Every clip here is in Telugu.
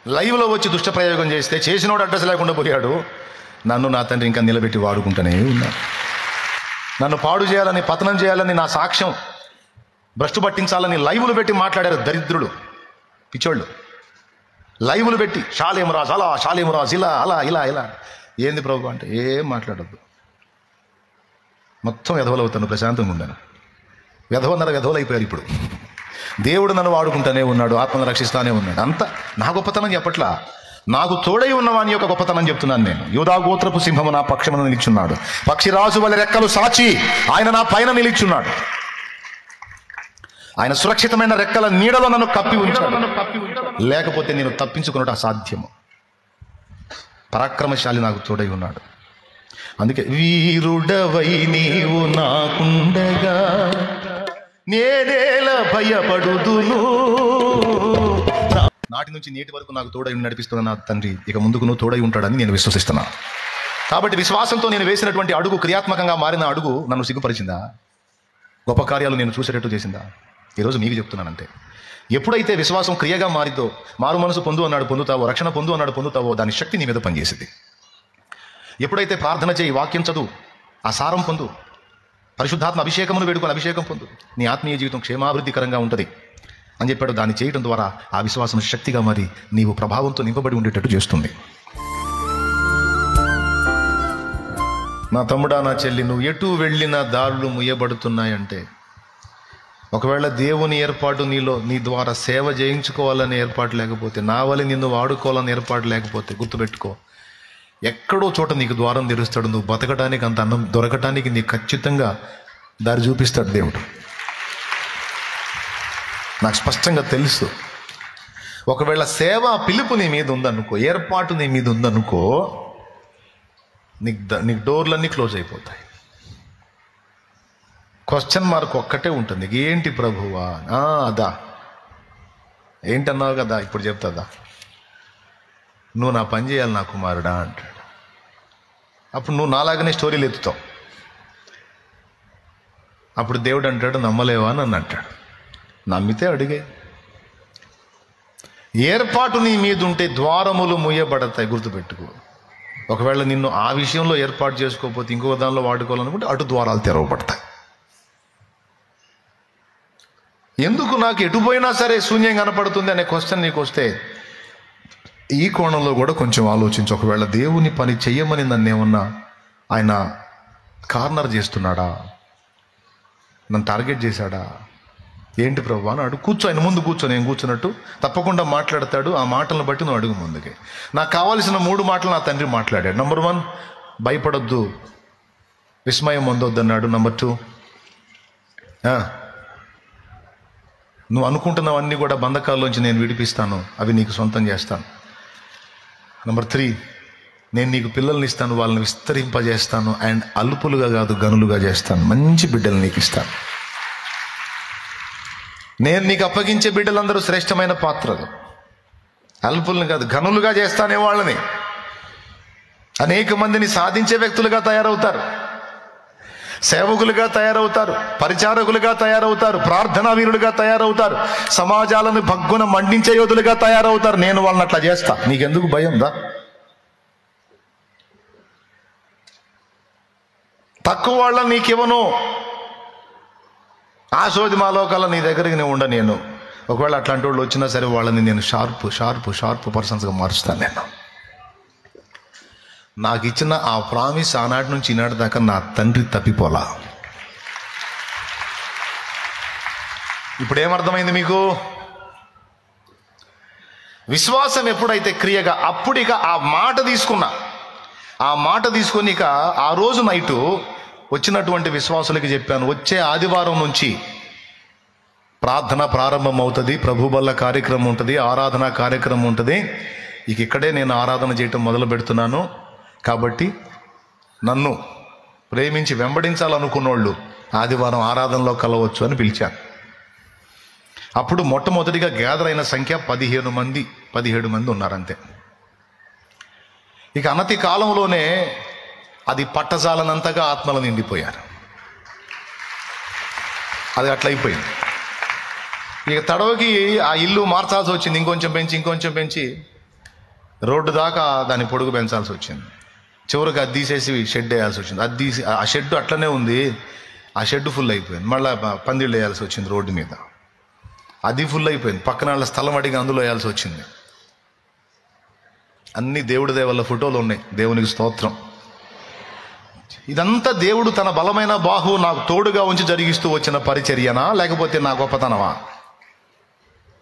లైవ్లో వచ్చి దుష్ట ప్రయోగం చేస్తే చేసినోడు అడ్రస్ లేకుండా పోయాడు. నన్ను నా తండ్రి ఇంకా నిలబెట్టి వాడుకుంటూనే ఉన్నాడు. నన్ను పాడు చేయాలని, పతనం చేయాలని, నా సాక్ష్యం భ్రష్టు పట్టించాలని లైవ్లు పెట్టి మాట్లాడారు దరిద్రులు, పిచ్చోళ్ళు. లైవ్లు పెట్టి షాలేం రాజు అలా, షాలేం రాజు ఇలా, అలా ఇలా ఇలా. ఏంది ప్రభు అంటే ఏం మాట్లాడద్దు, మొత్తం వెధవలు అవుతాను, ప్రశాంతంగా ఉన్నాను. వెధవన్నర వెధవలు అయిపోయారు ఇప్పుడు. దేవుడు నన్ను వాడుకుంటూనే ఉన్నాడు, ఆత్మను రక్షిస్తానే ఉన్నాడు. అంతా నా గొప్పతనం చెప్పట్లా, నాకు తోడై ఉన్నవాని యొక్క గొప్పతనం చెప్తున్నాను నేను. యూదా గోత్రపు సింహము నా పక్షమున నిలిచున్నాడు, పక్షిరాజు వలె రెక్కలు సాచి ఆయన నా పైన నిలిచున్నాడు. ఆయన సురక్షితమైన రెక్కల నీడలో నన్ను కప్పి ఉంచాడు, లేకపోతే నేను తప్పించుకున్నట్టు అసాధ్యము. పరాక్రమశాలి నాకు తోడై ఉన్నాడు. అందుకే వీరుడవై నీవు నాకుండగా నేనేల భయపడుదును. నాటి నుంచి నేటి వరకు నాకు తోడై నడిపిస్తున్న నా తండ్రి ఇక ముందుకు నువ్వు తోడై ఉంటాడని నేను విశ్వసిస్తున్నాను. కాబట్టి విశ్వాసంతో నేను వేసినటువంటి అడుగు క్రియాత్మకంగా మారిన అడుగు నన్ను సిగ్గుపరిచిందా? గొప్ప కార్యాలు నేను చూసేటట్టు చేసిందా? ఈరోజు మీకు చెప్తున్నానంటే, ఎప్పుడైతే విశ్వాసం క్రియగా మారితో, మారు మనసు పొందు అన్నాడు పొందుతావో, రక్షణ పొందు అన్నాడు పొందుతావో, దాని శక్తి నీ మీద పనిచేసింది. ఎప్పుడైతే ప్రార్థన చేయి, వాక్యం చదువు, ఆ సారం పొందు, పరిశుద్ధాత్మ అభిషేకమును వేడుకొని అభిషేకం పొందు, నీ ఆత్మీయ జీవితం క్షేమాభివృద్ధికరంగా ఉంటుంది అని చెప్పాడు. దాన్ని చేయడం ద్వారా ఆ విశ్వాసం శక్తిగా మారి నీవు ప్రభావంతో నింపబడి ఉండేటట్టు చేస్తుంది. నా తమ్ముడా, నా చెల్లి, నువ్వు ఎటు వెళ్ళిన దారులు ముయ్యబడుతున్నాయంటే, ఒకవేళ దేవుని ఏర్పాటు నీలో, నీ ద్వారా సేవ చేయించుకోవాలని ఏర్పాటు లేకపోతే, నా వల్ల నిన్ను వాడుకోవాలని ఏర్పాటు లేకపోతే, గుర్తుపెట్టుకో, ఎక్కడో చోట నీకు ద్వారం తెరుస్తాడు. నువ్వు బతకడానికి, అంత అన్నం దొరకటానికి నీకు ఖచ్చితంగా దారి చూపిస్తాడు దేవుడు. నాకు స్పష్టంగా తెలుసు. ఒకవేళ సేవ పిలుపు నీ మీద ఉందనుకో, ఏర్పాటు నీ మీద ఉందనుకో, నీకు డోర్లన్నీ క్లోజ్ అయిపోతాయి. క్వశ్చన్ మార్క్ ఒక్కటే ఉంటుంది, ఏంటి ప్రభువా? అదా ఏంటన్నావు కదా, ఇప్పుడు చెప్తాదా, నువ్వు నా పని చేయాలి నా కుమారుడా అంటాడు. అప్పుడు నువ్వు నాలాగనే స్టోరీలు ఎత్తుతావు. అప్పుడు దేవుడు అంటాడు, నమ్మలేవా అని నన్ను అంటాడు. నమ్మితే అడిగే. ఏర్పాటు నీ మీద ఉంటే ద్వారములు ముయ్యబడతాయి, గుర్తుపెట్టుకో. ఒకవేళ నిన్ను ఆ విషయంలో ఏర్పాటు చేసుకోకపోతే, ఇంకొక దానిలో వాడుకోవాలనుకుంటే అటు ద్వారాలు తెరవబడతాయి. ఎందుకు నాకు ఎటు పోయినా సరే శూన్యం కనపడుతుంది అనే క్వశ్చన్ నీకు వస్తే, ఈ కోణంలో కూడా కొంచెం ఆలోచించు. ఒకవేళ దేవుని పని చెయ్యమని నన్ను ఏమన్నా ఆయన కార్నర్ చేస్తున్నాడా, నన్ను టార్గెట్ చేశాడా, ఏంటి ప్రభు అని అడుగు. కూర్చో, ఆయన ముందు కూర్చో, నేను కూర్చున్నట్టు తప్పకుండా మాట్లాడతాడు. ఆ మాటలను బట్టి నువ్వు అడుగు ముందుకి. నాకు కావాల్సిన 3 మాటలు నా తండ్రి మాట్లాడాడు. నంబర్ 1, భయపడొద్దు, విస్మయం పొందొద్దు అన్నాడు. నంబర్ 2, నువ్వు అనుకుంటున్నవన్నీ కూడా బంధకాల్లోంచి నేను విడిపిస్తాను, అవి నీకు సొంతం చేస్తాను. నంబర్ 3, నేను నీకు పిల్లల్ని ఇస్తాను, వాళ్ళని విస్తరింపజేస్తాను, అండ్ అల్పులుగా కాదు గనులుగా చేస్తాను, మంచి బిడ్డలు నీకు ఇస్తాను. నేను నీకు అప్పగించే బిడ్డలందరూ శ్రేష్టమైన పాత్రలు, అల్పుల్ని కాదు గనులుగా చేస్తానే వాళ్ళని. అనేక మందిని సాధించే వ్యక్తులుగా తయారవుతారు, సేవకులుగా తయారవుతారు, పరిచారకులుగా తయారవుతారు, ప్రార్థనా వీరులుగా తయారవుతారు, సమాజాలను భగ్గున మండించే యోధులుగా తయారవుతారు. నేను వాళ్ళని అట్లా చేస్తా. నీకెందుకు భయం? దా, తక్కువ వాళ్ళని నీకివ్వను. ఆ సోది మా లోకాల నీ దగ్గరికి నేను ఉండ. నేను ఒకవేళ అట్లాంటి వాళ్ళు వచ్చినా సరే వాళ్ళని నేను షార్ప్ పర్సన్స్గా మారుస్తాను. నేను నాకు ఇచ్చిన ఆ ప్రామిస్ ఆనాటి నుంచి ఈనాటి దాకా నా తండ్రి తప్పిపోలా. ఇప్పుడు ఏమర్థమైంది మీకు? విశ్వాసం ఎప్పుడైతే క్రియగా, అప్పుడు ఇక ఆ మాట తీసుకొని ఇక ఆ రోజు నైటు వచ్చినటువంటి విశ్వాసులకి చెప్పాను, వచ్చే ఆదివారం నుంచి ప్రార్థన ప్రారంభం అవుతుంది, ప్రభు బల్ల కార్యక్రమం ఉంటుంది, ఆరాధన కార్యక్రమం ఉంటుంది. ఇక ఇక్కడే నేను ఆరాధన చేయటం మొదలు పెడుతున్నాను. కాబట్టి నన్ను ప్రేమించి వెంబడించాలనుకున్నోళ్ళు ఆదివారం ఆరాధనలో కలవచ్చు అని పిలిచాను. అప్పుడు మొట్టమొదటిగా గ్యాదర్ అయిన సంఖ్య 17 మంది ఉన్నారంతే. ఇక అనతి కాలంలోనే అది పట్టజాలనంతగా ఆత్మలు నిండిపోయారు. అది అట్లయిపోయింది. ఇక తడవకి ఆ ఇల్లు మార్చాల్సి వచ్చింది. ఇంకొంచెం పెంచి రోడ్డు దాకా దాని పొడుగు పెంచాల్సి వచ్చింది. చివరికి అది తీసేసి షెడ్ వేయాల్సి వచ్చింది. అది తీసి ఆ షెడ్ అట్లనే ఉంది, ఆ షెడ్ ఫుల్ అయిపోయింది. మళ్ళీ పందిళ్ళు వేయాల్సి వచ్చింది రోడ్డు మీద, అది ఫుల్ అయిపోయింది. పక్కన వాళ్ళ స్థలం అడిగి అందులో వేయాల్సి వచ్చింది. అన్ని దేవుడి దేవల్ల ఫోటోలు ఉన్నాయి, దేవునికి స్తోత్రం. ఇదంతా దేవుడు తన బలమైన బాహు నాకు తోడుగా ఉంచి జరిగిస్తూ వచ్చిన పరిచర్యనా లేకపోతే నా గొప్పతనమా?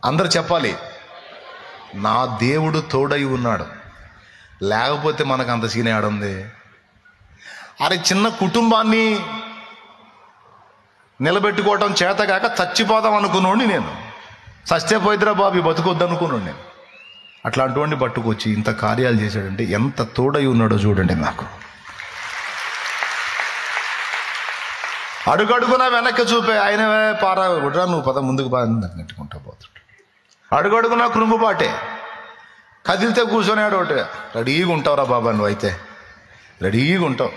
అందరు చెప్పాలి, నా దేవుడు తోడై ఉన్నాడు, లేకపోతే మనకు అంత సీనే ఆడుంది. అరే చిన్న కుటుంబాన్ని నిలబెట్టుకోవటం చేతగాక చచ్చిపోదాం అనుకున్నాండి నేను. సస్తే పోయిద్రా బాబు బతుకొద్దు అనుకున్నాను నేను. అట్లాంటి వాడిని పట్టుకొచ్చి ఇంత కార్యాలు చేశాడంటే ఎంత తోడై ఉన్నాడో చూడండి. నాకు అడుగడుగునా వెనక్కి చూపే ఆయన పారా ఉడ్రా నువ్వు పద ముందుకు బాగా నెట్టుకుంటా పోతాడు. అడుగడుగునా కృంగుబాటే, కదిలితే కూర్చొని ఒకటి రెడీగా ఉంటావురా బాబా, నువ్వు అయితే రెడీగా ఉంటావు.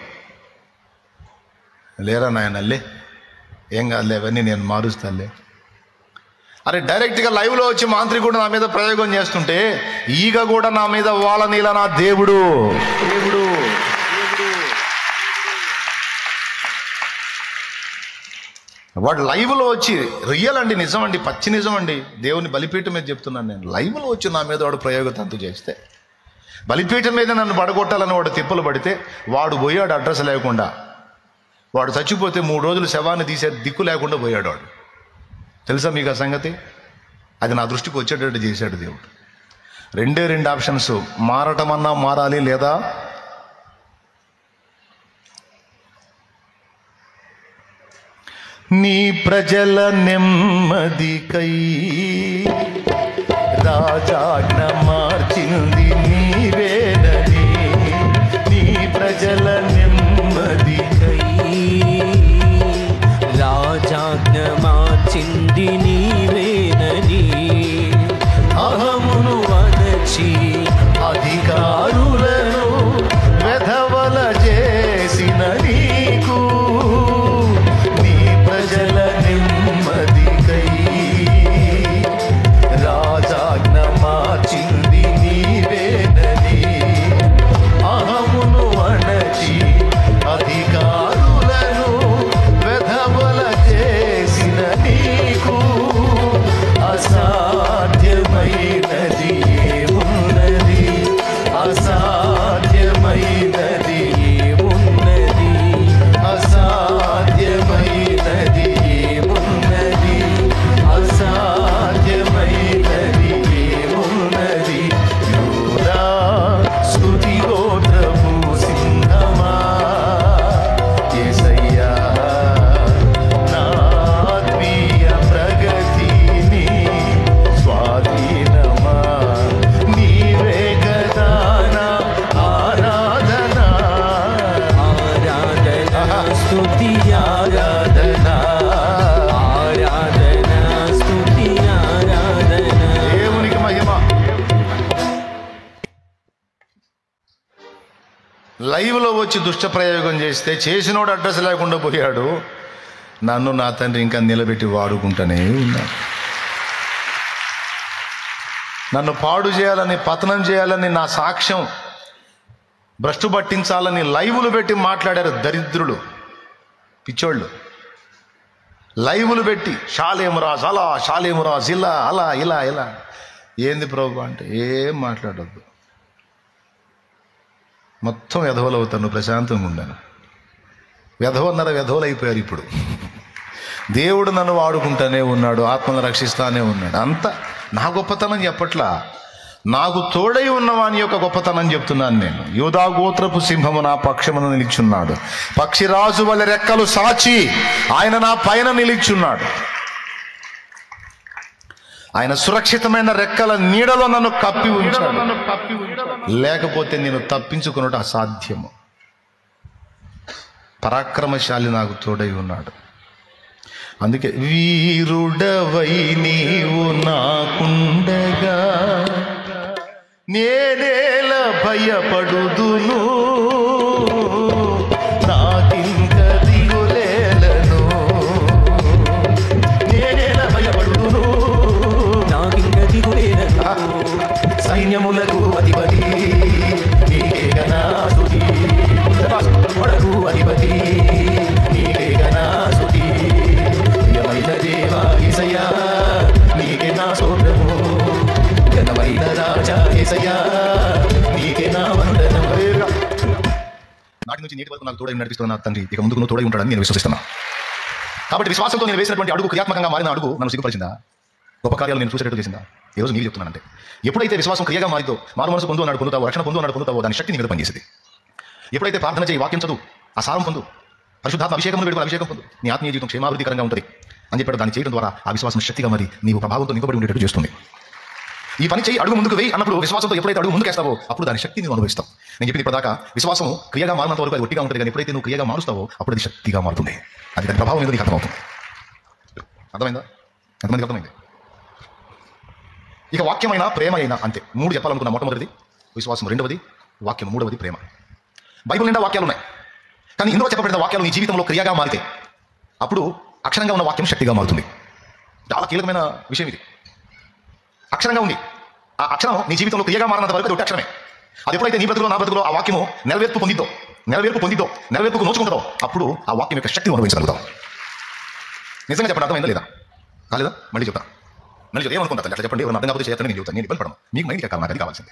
లేరా నాయనల్లే ఏం కాదులే, అవన్నీ నేను మారుస్తాలే. అరే డైరెక్ట్గా లైవ్లో వచ్చి మాంత్రికుడు నా మీద ప్రయోగం చేస్తుంటే ఈగ కూడా నా మీద వాళ్ళ నీల నా దేవుడు దేవుడు వాడు లైవ్లో వచ్చి రియల్ అండి, నిజం అండి, పచ్చి నిజం అండి, దేవుని బలిపీఠం మీద చెప్తున్నాను నేను. లైవ్లో వచ్చి నా మీద వాడు ప్రయోగతంతు చేస్తే, బలిపీఠం మీద నన్ను పడగొట్టాలని వాడు తిప్పలు పడితే వాడు పోయాడు అడ్రస్ లేకుండా. వాడు చచ్చిపోతే 3 రోజులు శవాన్ని తీసే దిక్కు లేకుండా పోయాడు వాడు. తెలుసా మీకు ఆ సంగతి? అది నా దృష్టికి వచ్చేటట్టు చేశాడు దేవుడు. 2 ఆప్షన్స్, మారటమన్నా మారాలి లేదా నీ ప్రజల నెమ్మదికై రాజాజ్ఞ మార్చింది నీవేనని, నీ ప్రజల నెమ్మదికై రాజాజ్ఞ మార్చింది నీవేనని, అహమును వదచి అధికారులను వెధవల చేసిన నీకు, నీ ప్రజల నెమ్మదికై రాజాజ్ఞ మార్చింది నీవేనని, అహమును వదచి అధికారులను వెధవల చేసిన నీకు, అసాధ్యమైనది ఏమున్నది, అసాధ్యమైనది ఏమున్నది, అసాధ్యమైనది ఏమున్నది, అసాధ్యమైనది ఏమున్నది. యూదా స్తుతి గోత్రపు సింహమా యేసయ్యా, నా ఆత్మీయ ప్రగతిని స్వాధీనమా, నీవే కదా నా ఆరాధన, ఆరాధన స్తుతి ఆరాధన, ఆరాధన స్తుతి ఆరాధన. దేవునికి మహిమ. లైవ్లో వచ్చి దుష్ట ప్రయోగం చేస్తే చేసినోడు అడ్రస్ లేకుండా పోయాడు. నన్ను నా తండ్రి ఇంకా నిలబెట్టి వాడుకుంటూనే ఉన్నాడు. నన్ను పాడు చేయాలని, పతనం చేయాలని, నా సాక్ష్యం భ్రష్టు పట్టించాలని లైవ్లు పెట్టి మాట్లాడారు దరిద్రులు, పిచ్చోళ్ళు. లైవ్లు పెట్టి షాలేమురాజ్ అలా, షాలేమురాజ్ ఇలా, అలా ఇలా ఇలా. ఏంది ప్రభు అంటే ఏం మాట్లాడద్దు, మొత్తం వెధవలు అవుతాను, ప్రశాంతంగా ఉండాను. వెధవన్నర వెధవలు అయిపోయారు ఇప్పుడు. దేవుడు నన్ను వాడుకుంటానే ఉన్నాడు, ఆత్మను రక్షిస్తానే ఉన్నాడు. అంతా నా గొప్పతనం చెప్పట్లా, నాకు తోడై ఉన్నవాని యొక్క గొప్పతనం చెప్తున్నాను నేను. యూదా గోత్రపు సింహము నా పక్షమున నిలిచున్నాడు, పక్షిరాజు వలె రెక్కలు సాచి ఆయన నా పైన నిలిచున్నాడు. ఆయన సురక్షితమైన రెక్కల నీడలో నన్ను కప్పి ఉంచాడు, లేకపోతే నేను తప్పించుకున్నట్టు అసాధ్యము. పరాక్రమశాలి నాకు తోడై ఉన్నాడు. అందుకే వీరుడవై నీవు నాకుండగా నేనేల భయపడుదును, నాకింక దిగులేలను, నేనేల భయపడుదును, నాకింక దిగులేలను. సైన్యముల కొరకు అధిపతి నీకే గనా స్తుతి. కొరకు అధిపతి నీకే గనా స్తుతి. ప్రియమైన దేవా యేసయ్యా నీకే నా స్తోత్రము. ఘనమైన రాజా యేసయ్యా నీకే నా వందనం. నాటి నుంచి నేటి వరకు నాకు తోడై నడిపిస్తున్న నా తండ్రి ఇక ముందుకు నువ్వు తోడై ఉంటాడని నేను విశ్వసిస్తున్నా. కాబట్టి విశ్వాసంతో నేను వేసినటువంటి అడుగు క్రియాత్మకంగా మారిన అడుగు నన్ను సిగ్గుపరిచిందా? గొప్ప కార్యాలు నేను చూసేటట్టు చేసిందా? ఈ రోజు నీకు చెప్తున్నానంటే ఎప్పుడైతే విశ్వాసం క్రియగా మారితో మారు మనసు పొందు అన్నాడు పొందుతావో, రక్షణ పొందు అన్నాడు పొందుతావో, దాని శక్తి నీ మీద పనిచేసింది. ఎప్పుడైతే ప్రార్థన చేయి, వాక్యం చదువు, ఆ సారం పొందు, పరిశుద్ధాత్మ అభిషేకం వేడుకల అభిషేకం పొందు, నీ ఆత్మీయ జీవితం క్షేమాభివృద్ధికరంగా ఉంటుంది అని చెప్పాడు. దాన్ని చేయడం ద్వారా ఆ విశ్వాసం శక్తిగా మరి నీవు ప్రభావంతో నింపబడి ఉండేటట్టు చేస్తుంది. ఈ పని చేయి, అడుగు ముందుకు వేయి అన్నప్పుడు విశ్వాసంతో ఎప్పుడైతే అడుగు ముందుకేస్తావో అప్పుడు దాని శక్తి నువ్వు అనుభవిస్తావు. నేను చెప్పింది ఇప్పటిదాకా విశ్వాసం క్రియగా మారినంత వరకు అది ఒట్టిగా ఉంటుంది, కానీ ఎప్పుడైతే నువ్వు క్రియగా మారుస్తావో అప్పుడు అది శక్తిగా మారుతుంది. అది దాని ప్రభావం ఏదో నీకు అర్థమవుతుంది. అర్థమైందా? ఎంతమందికి అర్థమైంది? ఇక వాక్యమైనా ప్రేమ అయినా అంతే. 3 చెప్పాలనుకున్నా. మొట్టమొదటిది విశ్వాసం, రెండవది వాక్యం, మూడవది ప్రేమ. బైబిల్ నిండా వాక్యాలు ఉన్నాయి, కానీ ఇందులో చెప్పబడిన వాక్యాలు నీ జీవితంలో క్రియగా మారితే అప్పుడు అక్షరంగా ఉన్న వాక్యం శక్తిగా మారుతుంది. చాలా కీలకమైన విషయం ఇది. అక్షరంగా ఉంది, ఆ అక్షరం నీ జీవితంలో క్రియగా మారినంత వరకు అది ఒట్టి అక్షరమే. అది ఎప్పుడైతే నీ బ్రతుకులో నా బ్రతుకులో ఆ వాక్యము నెరవేర్పు పొందిద్దో, నెరవేర్పుకు నోచుకుంటుందో అప్పుడు ఆ వాక్యం యొక్క శక్తిని అనుభవించగలుగుతాం. నిజంగా చెప్పండి, అర్థమైందా లేదా? కాలేదా? మళ్ళీ చెప్తా. ఏమనుకుంటా అట్లా చెప్పండి. ఎవరు అర్థం కాకపోతే చేస్తాను, నేను చెప్తాను. నేను ఇబ్బంది పడను. మీకు మైండ్ కావాలి, నాకు అది కావాల్సింది.